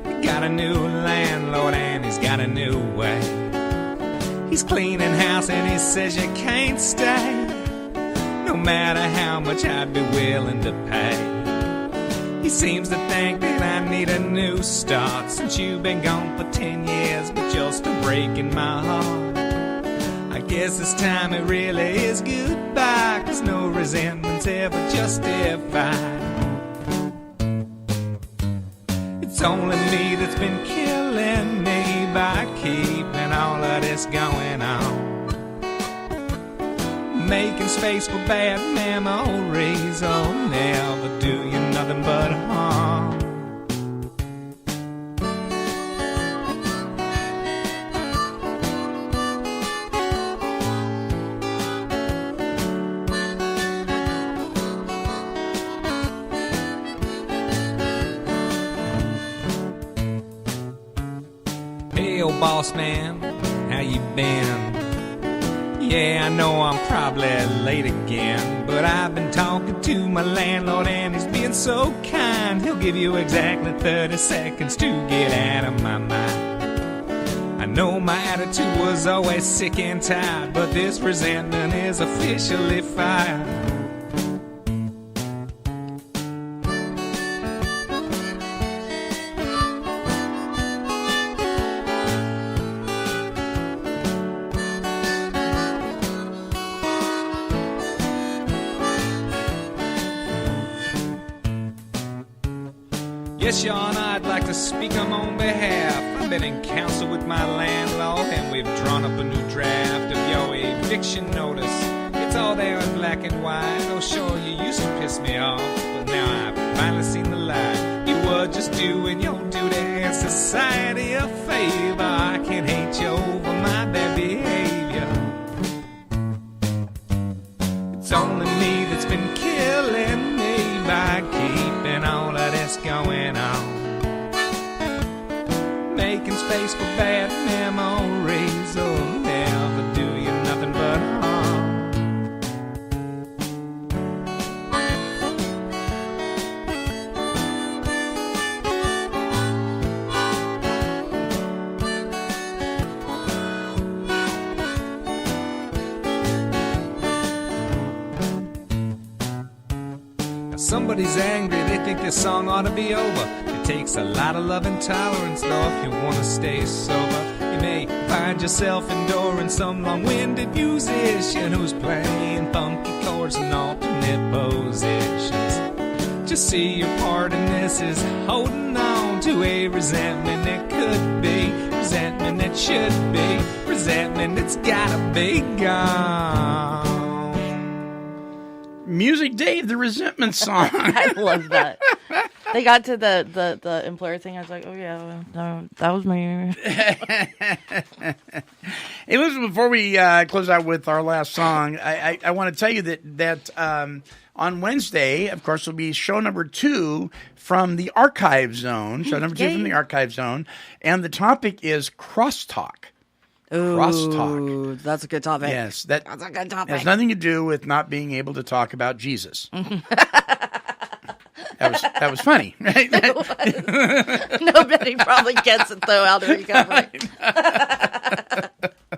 I got a new landlord and he's got a new way. He's cleaning house and he says you can't stay, no matter how much I'd be willing to pay. He seems to think that I need a new start since you've been gone for 10 years, but you're still breaking my heart. I guess this time it really is goodbye, 'cause no resentment's ever justified. It's only me that's been killing me by keeping all of this going on, making space for bad memories. Oh, never do you nothing but harm. Hey, old boss man, how you been? Yeah, I know I'm probably late again, but I've been talking to my landlord and he's being so kind. He'll give you exactly 30 seconds to get out of my mind. I know my attitude was always sick and tired, but this resentment is officially fired. Yes, Your Honor, I'd like to speak on my own behalf. I've been in council with my landlord, and we've drawn up a new draft of your eviction notice. It's all there in black and white. Oh, sure, you used to piss me off, but now I've finally seen the light. You were just doing your duty and society a favor. I can't hate you over my bad behavior. It's only me that's been killing me by keeping all of this going on, making space for bad memories. Oh, never do you nothing but harm. Now somebody's angry, they think this song ought to be over. It takes a lot of love and tolerance, though, if you want to stay sober. You may find yourself enduring some long-winded musician who's playing funky chords in alternate positions. Just see your part in this is holding on to a resentment that could be, resentment that should be, resentment that's gotta be gone. Music Dave, the resentment song. I love that. They got to the employer thing. I was like, oh yeah, no, that was me. Hey, listen, before we close out with our last song, I want to tell you that on Wednesday, of course, will be show number 2 from the Archive Zone. Show number 2 from the Archive Zone. And the topic is crosstalk. Crosstalk. That's a good topic. Yes, that's a good topic. Has nothing to do with not being able to talk about Jesus. That was funny, right? Nobody probably gets it though out of recovery.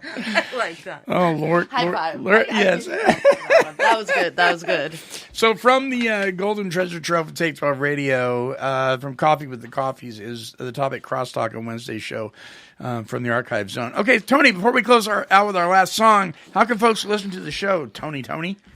I like that. Oh Lord! High five! Lord, yes, that was good. That was good. So from the Golden Treasure Trove of Take 12 Radio, from Coffee with the Coffees is the topic crosstalk on Wednesday's show from the Archive Zone. Okay, Tony, before we close out with our last song, how can folks listen to the show, Tony?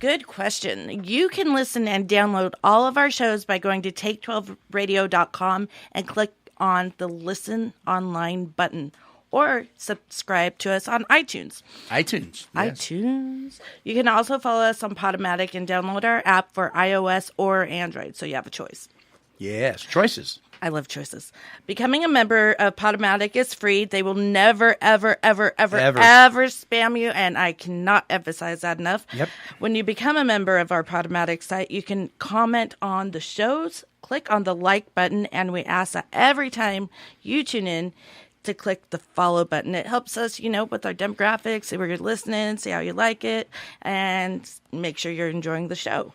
Good question. You can listen and download all of our shows by going to take12radio.com and click on the Listen Online button. Or subscribe to us on iTunes. Yes. iTunes. You can also follow us on Podomatic and download our app for iOS or Android, so you have a choice. Yes, choices. I love choices. Becoming a member of Podomatic is free. They will never, ever spam you, and I cannot emphasize that enough. Yep. When you become a member of our Podomatic site, you can comment on the shows, click on the like button, and we ask that every time you tune in, to click the follow button. It helps us, with our demographics, see where you're listening, see how you like it, and make sure you're enjoying the show.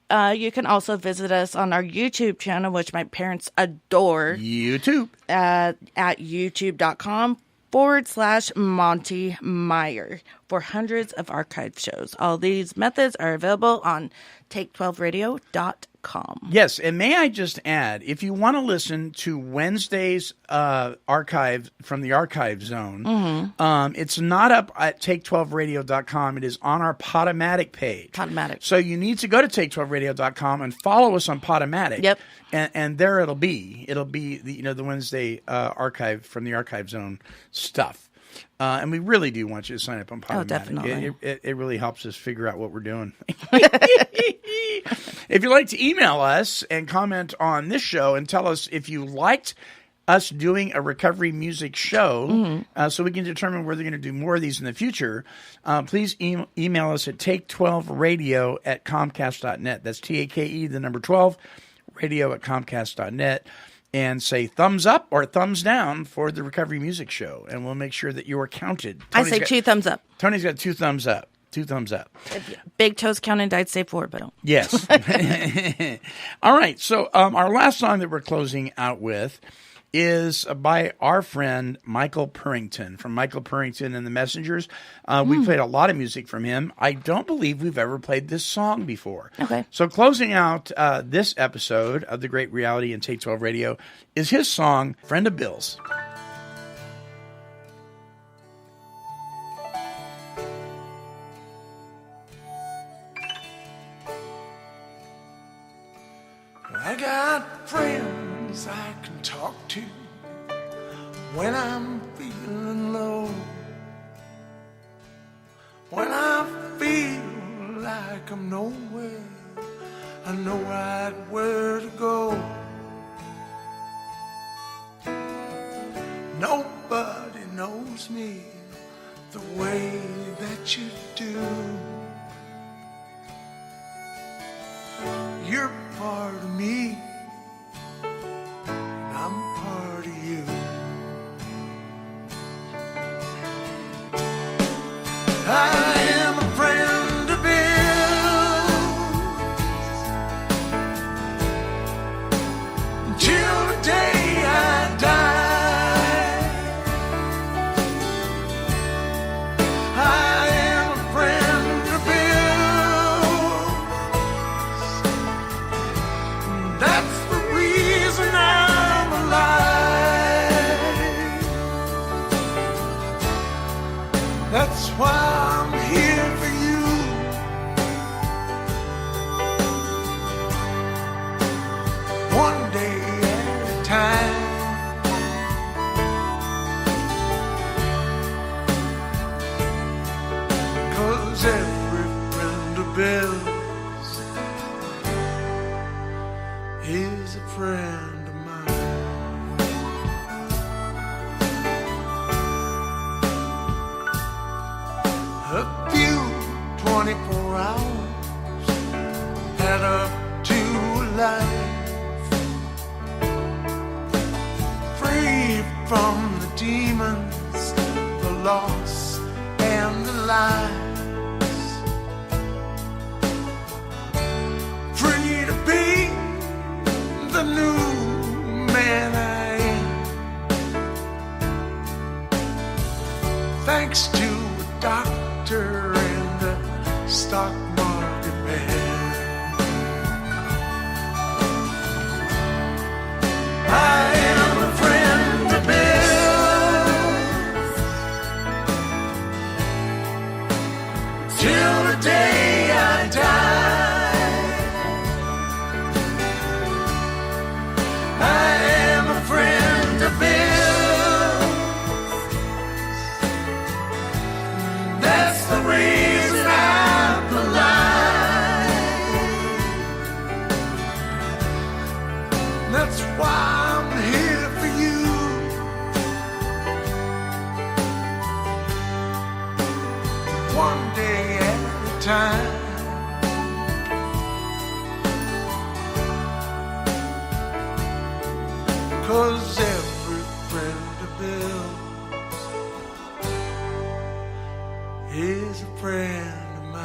You can also visit us on our YouTube channel, which my parents adore. YouTube. At youtube.com Monty Meyer for hundreds of archived shows. All these methods are available on take12radio.com. Yes, and may I just add, if you want to listen to Wednesday's archive from the Archive Zone, it's not up at take12radio.com. It is on our Podomatic page. Podomatic. So you need to go to take12radio.com and follow us on Podomatic. Yep. And there it'll be. It'll be the Wednesday archive from the Archive Zone stuff. And we really do want you to sign up on Podomatic. Oh, definitely. It really helps us figure out what we're doing. If you'd like to email us and comment on this show and tell us if you liked us doing a recovery music show so we can determine whether we're going to do more of these in the future, please email us at take12radio@comcast.net. That's TAKE, the number 12, radio@comcast.net. And say thumbs up or thumbs down for the Recovery Music Show, and we'll make sure that you are counted. I say 2 thumbs up. Tony's got 2 thumbs up. 2 thumbs up. If big toes counted, I'd say 4, but don't. Yes. All right. So our last song that we're closing out with is by our friend Michael Purrington, from Michael Purrington and the Messengers. We played a lot of music from him. I don't believe we've ever played this song before. Okay. So closing out this episode of The Great Reality and Take 12 Radio is his song, Friend of Bill's. I got friends I can talk to when I'm feeling low, when I feel like I'm nowhere, I know right where to go. Nobody knows me the way that you do. You're part of me, and I'm part of you. I am a friend of Bill's until the day I die. I am a friend of Bill's. That's the reason I'm alive. That's why I'm here for you. One day at a time. 'Cause every friend of Bill's is a friend of mine. A few 24 hours add up to life, free from the demons, the loss and the lies, free to be the new man I am, thanks to a doctor and a stock market man. I am a friend of Bill's till the day I die. I am a friend of Bill's. That's the reason I'm alive. That's why I'm here for you. One day at a time. 'Cause every friend of Bill's is a friend of mine.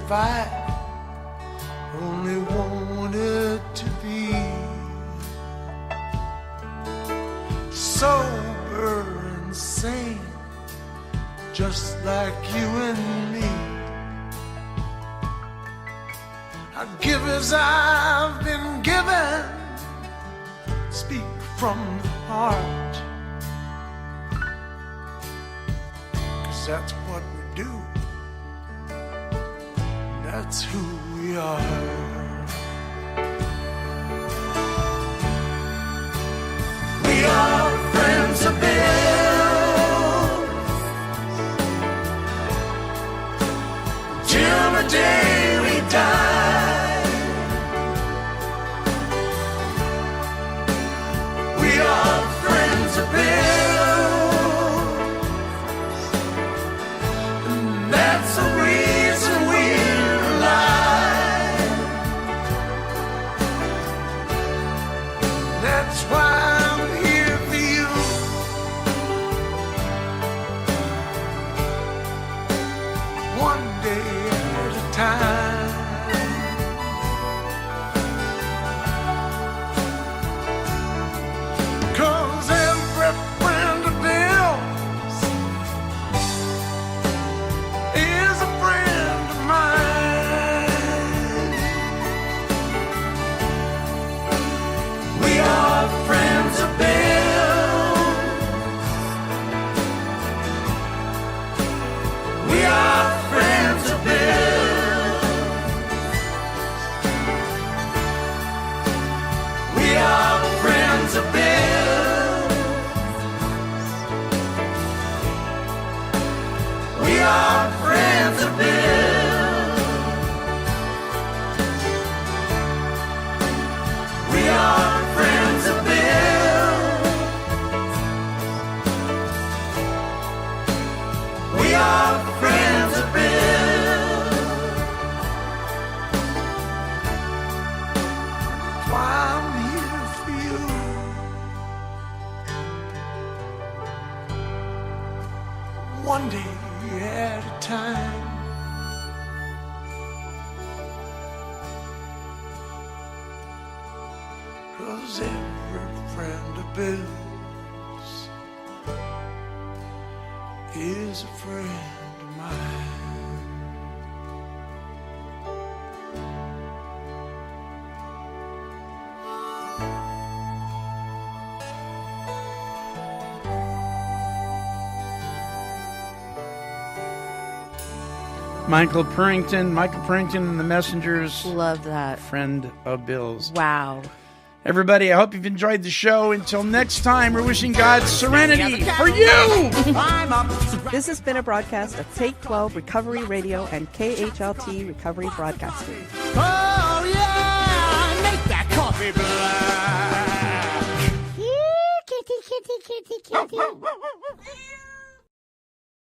if I only wanted to be sober and sane, just like you and me. I'd give as I've been given, speak from the heart, 'cause that's what we do, that's who we are. We are friends of Bill till the day we die. We are friends of Bill, and that's the reason we're alive. That's why I'm here for you. One day at a time. 'Cause every friend of Bill's is a friend of mine. We are friends of Bill. We are friends of Bill. We are friends of Bill. We are friends of Bill. We are friends of Bill. We are friends of Bill. That's why I'm here for you. One day at a time. 'Cause every friend of Bill's is a friend of mine. Michael Purrington and the Messengers. Love that. Friend of Bill's. Wow. Everybody, I hope you've enjoyed the show. Until next time, we're wishing God serenity for you. This has been a broadcast of Take 12 Recovery Radio and KHLT Recovery Broadcasting. Oh, yeah, make that coffee black. Kitty, kitty, kitty, kitty.